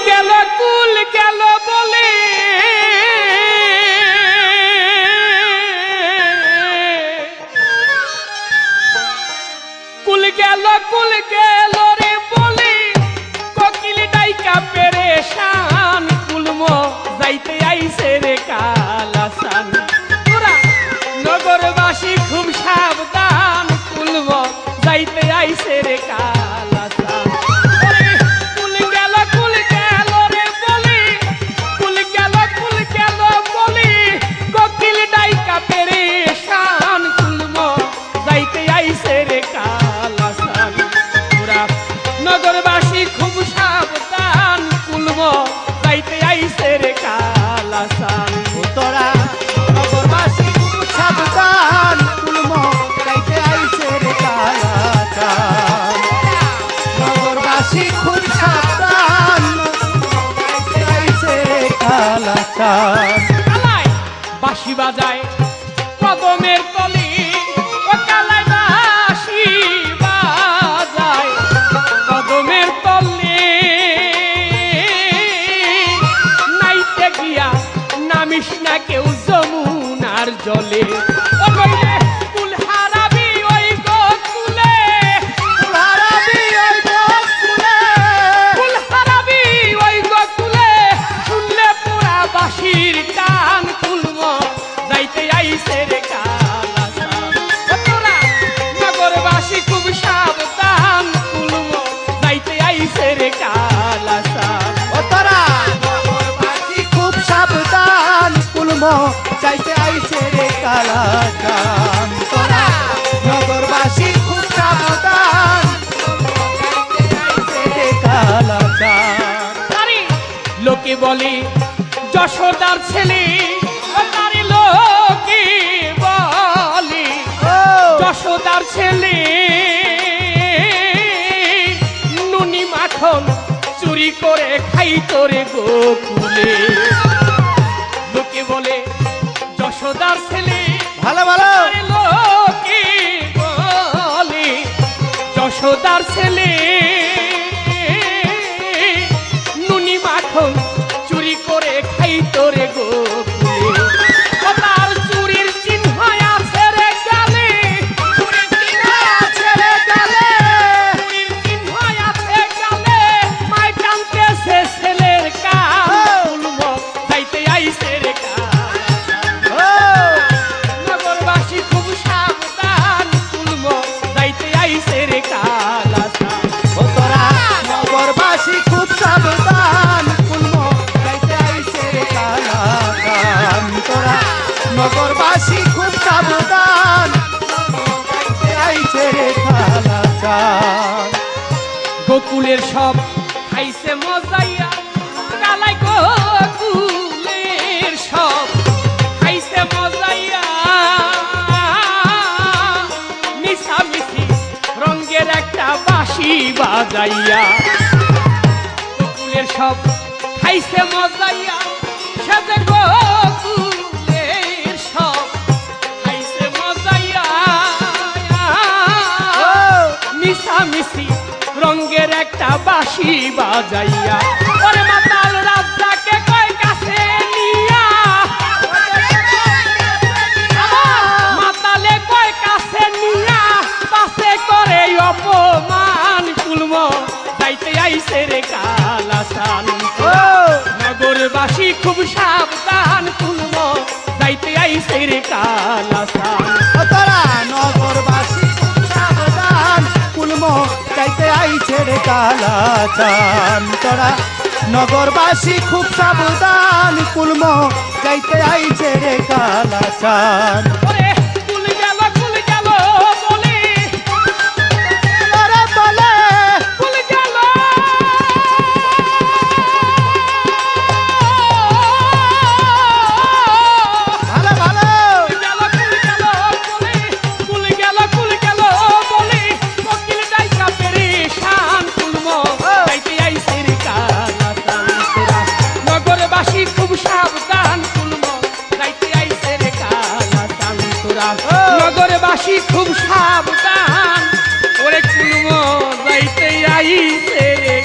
গেল বলে কুল গেল রে বলে কোকিল ডাইকা পেরেশান কুলম যাইতে আইছে রে কালাসান তোরা নগরবাসী খুব সাবধান কুলম যাইতে আইছে রে কালাসান কুল গেল রে বলে কুল গেল বলে কোকিল ডাইকা পেরেশান কুলম যাইতে আইছে রে কালাসান তোরা নগরবাসী খুব সাবধান কুলম যাইতে আইছে রে কালাসান তোরা নগরবাসী খুব সাবধান কুলম যাইতে আইছে রে কালাসান নগরবাসী খুব সাবধান যাইতে আইছে রে কালাসান কালাই বাঁশি বাজায় কদমের তলি ও কালাই বাঁশি বাজায় কদমের তলি নাইতে গিয়া নামিস না কেউ যমুনার জলে ও কইলে কুল হারাবি ওই গোকুলে হারাবি ওই গোকুলে কুল হারাবি ওই গোকুলে শুনলে পুরা বাঁশির টান কুলম যাইতে আইছে রে কালাসান ও তোরা নগরবাসী খুব সাবধান কুলম যাইতে আইছে রে কালাসান ও তোরা নগরবাসী খুব সাবধান কুলম যাইতে আইছে রে কালাসান তোরা নগরবাসী খুব সাবধান যাইতে আইছে রে কালাসান তারি লোকে বলে যশোদার ছেলে ও তারি লোকে বলে যশোদার ছেলে নুনি মাখন চুরি করে খাই তোরে গোকুলে লোকে বলে যশোদার ছেলে ভালো ভালো তারি লোকে বলে যশোদার ছেলে নুনি মাখন চুরি করে খাই তোরে গোকুলে ও তার চুরির চিহ্ন আছে রে গালে চুরির চিহ্ন আছে রে গালে চুরির চিহ্ন আছে গালে মাই কানতেছে ছেলের কান কুলম যাইতে আইছে রে নগরবাসী খুব সাবধান কুলম যাইতে আইছে রে কালাসান ও তোরা নগরবাসী খুব সাবধান কুলম যাইতে আইছে রে কালাসান তোরা নগরবাসী খুব সাবধান যাইতে আইছে রে কালাসান গোকুলের সব খাইছে মজাইয়া কালাই গোকুলের সব খাইছে মজাইয়া মিশামিশি রঙের একটা বাঁশি বাজাইয়া গোকুলের সব খাইছে মজাইয়া সাথে গোকুলের সব খাইছে মজাইয়া মিশামিশি রঙের একটা বাঁশি বাজাইয়া ওরে মাতাল রাজাকে কয় কাছে নিয়া মাতালে কয় কাছে নিয়া পাশে করে অপমান কুলম যাইতে আইছে রে কালাসান নগরবাসী খুব সাবধান কুলম যাইতে আইছে রে কালাসান ও তোরা নগরবাসী খুব সাবধান কুলম যাইতে আইছে রে কালাসান তোরা নগরবাসী খুব সাবধান কুলম যাইতে আইছে রে কালাসান ওরে কুল গেল বলে তোরা বলে কুল গেল ভালো ভালো কুল গেল বলে কোকিল ডাইকা পেরেশান কুলম যাইতে আইছে রে কালাসান তোরা নগরবাসী খুব সাবধান কুলম যাইতে আইছে রে কালাসান তোরা নগরবাসী খুব সাবধান ওরে কুলম যাইতে আইছে রে